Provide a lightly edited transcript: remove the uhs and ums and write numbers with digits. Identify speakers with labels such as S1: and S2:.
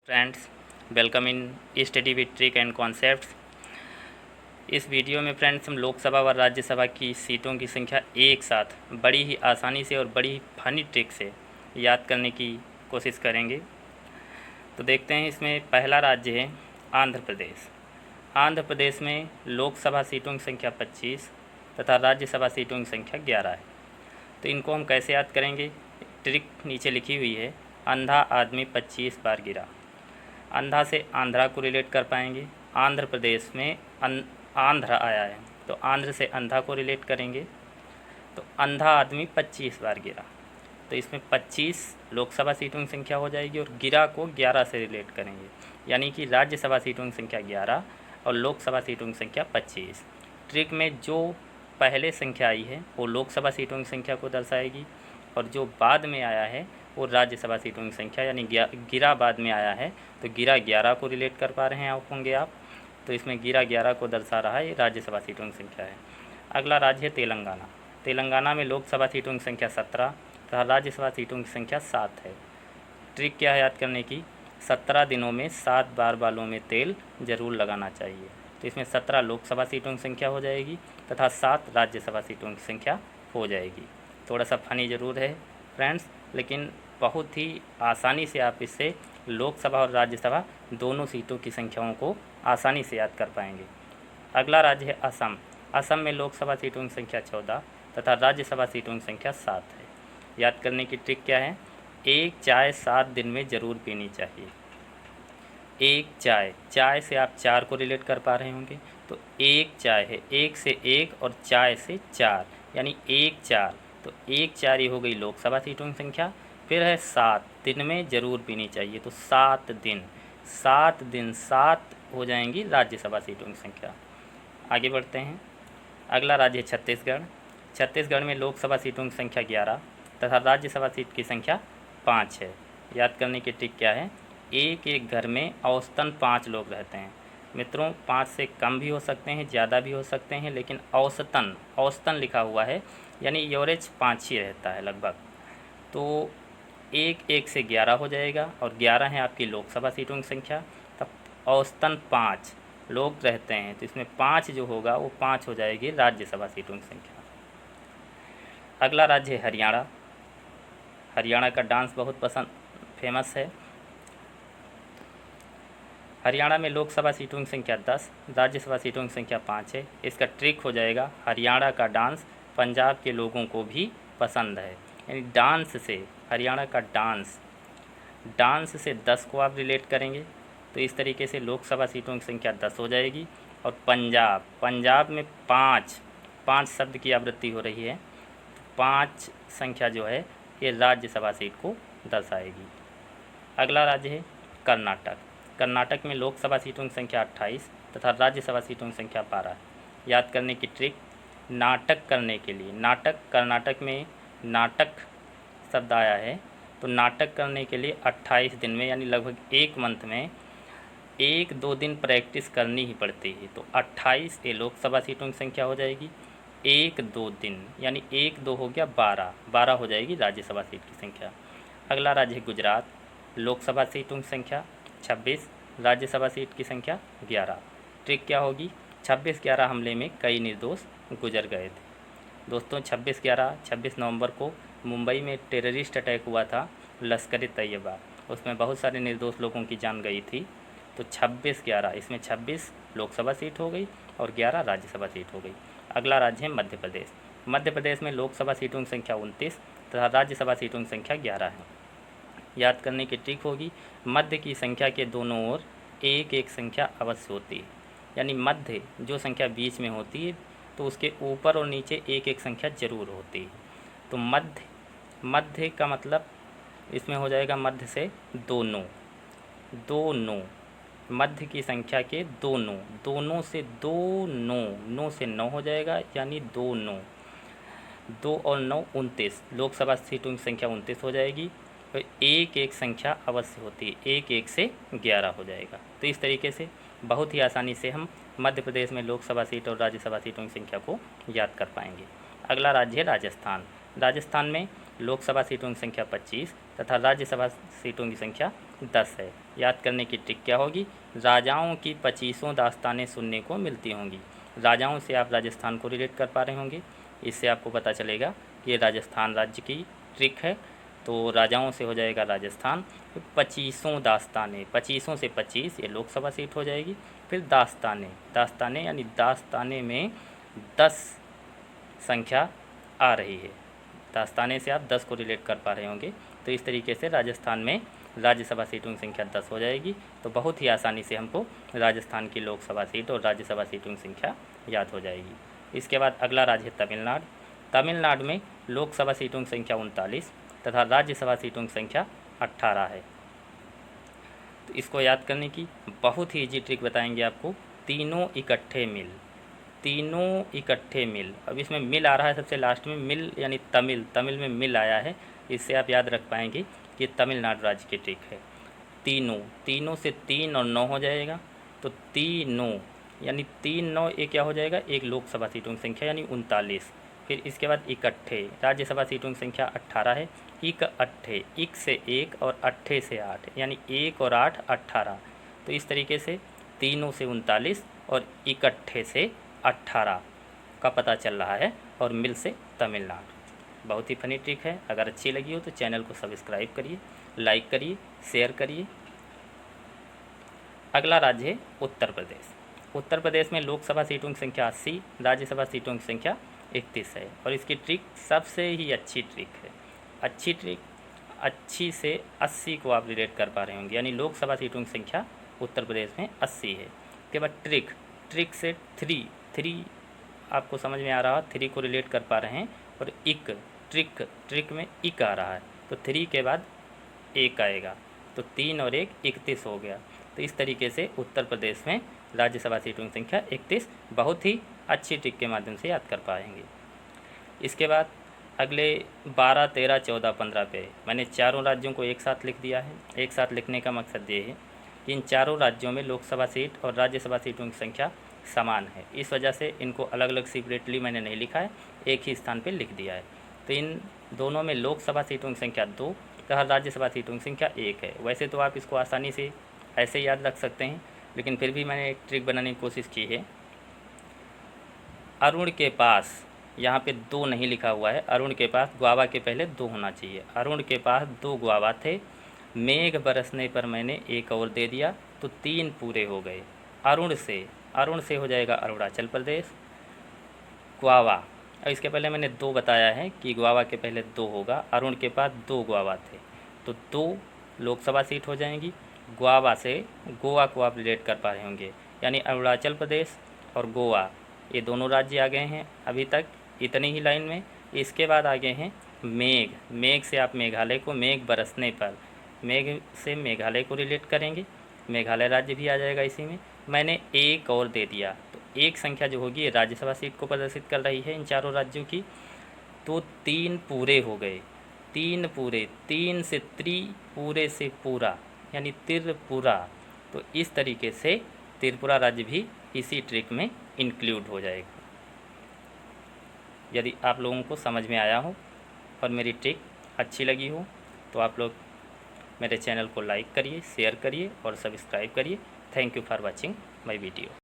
S1: Friends, welcome in study with trick and concepts. इस video में friends हम लोकसभा व राज्यसभा की सीटों की संख्या एक साथ बड़ी ही आसानी से और बड़ी ही फनी ट्रिक से याद करने की कोशिश करेंगे। तो देखते हैं, इसमें पहला राज्य है आंध्र प्रदेश। आंध्र प्रदेश में लोकसभा सीटों की संख्या 25 तथा राज्यसभा सीटों की संख्या 11 है। तो इनको हम कैसे याद करेंगे? ट्रिक नीचे लिखी हुई है। अंधा आदमी 25 बार गिरा। अंधा से आंध्रा को रिलेट कर पाएंगे। आंध्र प्रदेश में आंध्र आया है तो आंध्र से अंधा को रिलेट करेंगे। तो अंधा आदमी 25 बार गिरा, तो इसमें 25 लोकसभा सीटों की संख्या हो जाएगी और गिरा को 11 से रिलेट करेंगे, यानी कि राज्यसभा सीटों की संख्या 11 और लोकसभा सीटों की संख्या 25। ट्रिक में जो पहले संख्या आई है वो लोकसभा सीटों की संख्या को दर्शाएगी और जो बाद में आया है वो राज्यसभा सीटों की संख्या, यानी गिरा बाद में आया है तो गिरा 11 को रिलेट कर पा रहे हैं होंगे आप। तो इसमें गिरा 11 को दर्शा रहा है, ये राज्यसभा सीटों की संख्या है। अगला राज्य है तेलंगाना। तेलंगाना में लोकसभा सीटों की संख्या 17 तथा राज्यसभा सीटों की संख्या 7 है। ट्रिक क्या है याद करने की? 17 दिनों में 7 बार बालों में तेल ज़रूर लगाना चाहिए। तो इसमें 17 लोकसभा सीटों की संख्या हो जाएगी तथा 7 राज्यसभा सीटों की संख्या हो जाएगी। थोड़ा सा फनी ज़रूर है फ्रेंड्स, लेकिन बहुत ही आसानी से आप इससे लोकसभा और राज्यसभा दोनों सीटों की संख्याओं को आसानी से याद कर पाएंगे। अगला राज्य है असम। असम में लोकसभा सीटों की संख्या 14 तथा राज्यसभा सीटों की संख्या 7 है। याद करने की ट्रिक क्या है? एक चाय 7 दिन में ज़रूर पीनी चाहिए। एक चाय से आप 4 को रिलेट कर पा रहे होंगे, तो एक चाय है, 1 से 1 और चाय से 4, यानी 1 4। तो 1 4 ये हो गई लोकसभा सीटों की संख्या। फिर है 7 दिन में ज़रूर पीनी चाहिए, तो 7 दिन 7 हो जाएंगी राज्यसभा सीटों की संख्या। आगे बढ़ते हैं। अगला राज्य है छत्तीसगढ़। छत्तीसगढ़ में लोकसभा सीटों की संख्या 11 तथा राज्यसभा सीट की संख्या 5 है। याद करने की ट्रिक क्या है? एक घर में औसतन 5 लोग रहते हैं। मित्रों, 5 से कम भी हो सकते हैं, ज़्यादा भी हो सकते हैं, लेकिन औसतन लिखा हुआ है, यानी एवरेज 5 ही रहता है लगभग। तो एक से 11 हो जाएगा और 11 है आपकी लोकसभा सीटों की संख्या, तब औसतन 5 लोग रहते हैं, तो इसमें 5 जो होगा वो 5 हो जाएगी राज्यसभा सीटों की संख्या। अगला राज्य है हरियाणा। हरियाणा का डांस बहुत फेमस है। हरियाणा में लोकसभा सीटों की संख्या 10, राज्यसभा सीटों की संख्या 5 है। इसका ट्रिक हो जाएगा, हरियाणा का डांस पंजाब के लोगों को भी पसंद है, यानी डांस से हरियाणा का डांस से 10 को आप रिलेट करेंगे, तो इस तरीके से लोकसभा सीटों की संख्या 10 हो जाएगी। और पंजाब में 5 शब्द की आवृत्ति हो रही है, तो 5 संख्या जो है ये राज्यसभा सीट को दर्शाएगी। अगला राज्य है कर्नाटक। कर्नाटक में लोकसभा सीटों की संख्या 28 तथा राज्यसभा सीटों की संख्या 12 है। याद करने की ट्रिक, नाटक करने के लिए, कर्नाटक में नाटक शब्द आया है, तो नाटक करने के लिए 28 दिन में, यानी लगभग 1 मंथ में 1-2 दिन प्रैक्टिस करनी ही पड़ती है। तो 28 ये लोकसभा सीटों की संख्या हो जाएगी। 1-2 दिन, यानी 1-2 हो गया 12 हो जाएगी राज्यसभा सीट की संख्या। अगला राज्य है गुजरात। लोकसभा सीटों की संख्या 26, राज्यसभा सीट की संख्या 11। ट्रिक क्या होगी? 26-11 हमले में कई निर्दोष गुजर गए थे। दोस्तों, 26 नवंबर को मुंबई में टेररिस्ट अटैक हुआ था, लश्कर-ए-तैयबा। उसमें बहुत सारे निर्दोष लोगों की जान गई थी। तो 26-11, इसमें 26 लोकसभा सीट हो गई और 11 राज्यसभा सीट हो गई। अगला राज्य है मध्य प्रदेश। मध्य प्रदेश में लोकसभा सीटों की संख्या 29 तथा राज्यसभा सीटों की संख्या 11 है। याद करने की ट्रिक होगी, मध्य की संख्या के दोनों ओर एक संख्या अवश्य होती है, यानी मध्य जो संख्या बीच में होती है तो उसके ऊपर और नीचे एक संख्या जरूर होती है। तो मध्य का मतलब इसमें हो जाएगा मध्य से दोनों, मध्य की संख्या के दोनों से 9 से 9 हो जाएगा, यानी 2 और 9 29। लोकसभा सीटों की संख्या 29 हो जाएगी। तो एक संख्या अवश्य होती है, 1 से 11 हो जाएगा। तो इस तरीके से बहुत ही आसानी से हम मध्य प्रदेश में लोकसभा सीट और राज्यसभा सीटों की संख्या को याद कर पाएंगे। अगला राज्य है राजस्थान। राजस्थान में लोकसभा सीटों की संख्या 25 तथा राज्यसभा सीटों की संख्या 10 है। याद करने की ट्रिक क्या होगी, राजाओं की 25 दास्तानें सुनने को मिलती होंगी। राजाओं से आप राजस्थान को रिलेट कर पा रहे होंगे, इससे आपको पता चलेगा कि ये राजस्थान राज्य की ट्रिक है। तो राजाओं से हो जाएगा राजस्थान, फिर 25 दास्तानें, 25 से 25 ये लोकसभा सीट हो जाएगी। फिर दास्तानें, दास्तानें यानी दास्तानें में 10 संख्या आ रही है। दास्तानें से आप 10 को रिलेट कर पा रहे होंगे। तो इस तरीके से राजस्थान में राज्यसभा सीटों की संख्या 10 हो जाएगी। तो बहुत ही आसानी से हमको राजस्थान की लोकसभा सीट और राज्यसभा सीटों की संख्या याद हो जाएगी। इसके बाद अगला राज्य है तमिलनाडु। तमिलनाडु में लोकसभा सीटों की संख्या 39 तथा राज्यसभा सीटों की संख्या 18 है। तो इसको याद करने की बहुत ही ईजी ट्रिक बताएंगे आपको, तीनों इकट्ठे मिल, तीनों इकट्ठे मिल। अब इसमें मिल आ रहा है सबसे लास्ट में, मिल यानी तमिल, तमिल में मिल आया है, इससे आप याद रख पाएंगे कि तमिलनाडु राज्य की ट्रिक है। तीनों, तीनों से 3 और 9 हो जाएगा, तो तीनों यानी 3 9 ये क्या हो जाएगा, एक लोकसभा सीटों की संख्या यानी 39। फिर इसके बाद इकट्ठे, राज्यसभा सीटों की संख्या 18 है। इक अट्ठे, इक से 1 और अट्ठे से 8 यानी 1 और 8 18। तो इस तरीके से तीनों से 39 और इकट्ठे से 18 का पता चल रहा है, और मिल से तमिलनाडु। बहुत ही फनी ट्रिक है। अगर अच्छी लगी हो तो चैनल को सब्सक्राइब करिए, लाइक करिए, शेयर करिए। अगला राज्य है उत्तर प्रदेश। उत्तर प्रदेश में लोकसभा सीटों की संख्या 80, राज्यसभा सीटों की संख्या 31 है। और इसकी ट्रिक सबसे ही अच्छी ट्रिक है। अच्छी ट्रिक, अच्छी से 80 को आप रिलेट कर पा रहे होंगे, यानी लोकसभा सीटों की संख्या उत्तर प्रदेश में 80 है। उसके बाद ट्रिक, ट्रिक से 3 आपको समझ में आ रहा है, 3 को रिलेट कर पा रहे हैं। और इक, ट्रिक, ट्रिक में इक आ रहा है, तो 3 के बाद 1 आएगा, तो 3 और 1 31 हो गया। तो इस तरीके से उत्तर प्रदेश में राज्यसभा सीटों की संख्या 31 बहुत ही अच्छी ट्रिक के माध्यम से याद कर पाएंगे। इसके बाद अगले 12 13 14 15 पे मैंने चारों राज्यों को एक साथ लिख दिया है। एक साथ लिखने का मकसद ये है कि इन चारों राज्यों में लोकसभा सीट और राज्यसभा सीटों की संख्या समान है, इस वजह से इनको अलग अलग सेपरेटली मैंने नहीं लिखा है, एक ही स्थान पर लिख दिया है। तो इन दोनों में लोकसभा सीटों की संख्या 2 तथा राज्यसभा सीटों की संख्या 1 है। वैसे तो आप इसको आसानी से ऐसे याद रख सकते हैं, लेकिन फिर भी मैंने एक ट्रिक बनाने की कोशिश की है। अरुण के पास, यहाँ पे 2 नहीं लिखा हुआ है, अरुण के पास ग्वावा के पहले 2 होना चाहिए। अरुण के पास 2 ग्वावा थे, मेघ बरसने पर मैंने 1 और दे दिया, तो 3 पूरे हो गए। अरुण से हो जाएगा अरुणाचल प्रदेश। ग्वावा, और इसके पहले मैंने 2 बताया है कि ग्वावा के पहले 2 होगा। अरुण के पास 2 ग्वावा थे, तो 2 लोकसभा सीट हो जाएंगी। ग्वावा से गोवा को आप रिलेट कर पा रहे होंगे, यानी अरुणाचल प्रदेश और गोवा ये दोनों राज्य आ गए हैं अभी तक इतनी ही लाइन में। इसके बाद आगे हैं मेघ, मेघ से आप मेघालय को, मेघ बरसने पर मेघ से मेघालय को रिलेट करेंगे, मेघालय राज्य भी आ जाएगा इसी में। मैंने 1 और दे दिया, तो एक संख्या जो होगी ये राज्यसभा सीट को प्रदर्शित कर रही है इन चारों राज्यों की। तो 3 पूरे हो गए, 3 पूरे, 3 से त्रि, पूरे से पूरा यानी त्रिपुरा। तो इस तरीके से त्रिपुरा राज्य भी इसी ट्रिक में इंक्लूड हो जाएगा। यदि आप लोगों को समझ में आया हो और मेरी ट्रिक अच्छी लगी हो तो आप लोग मेरे चैनल को लाइक करिए, शेयर करिए और सब्सक्राइब करिए। Thank you for watching my video.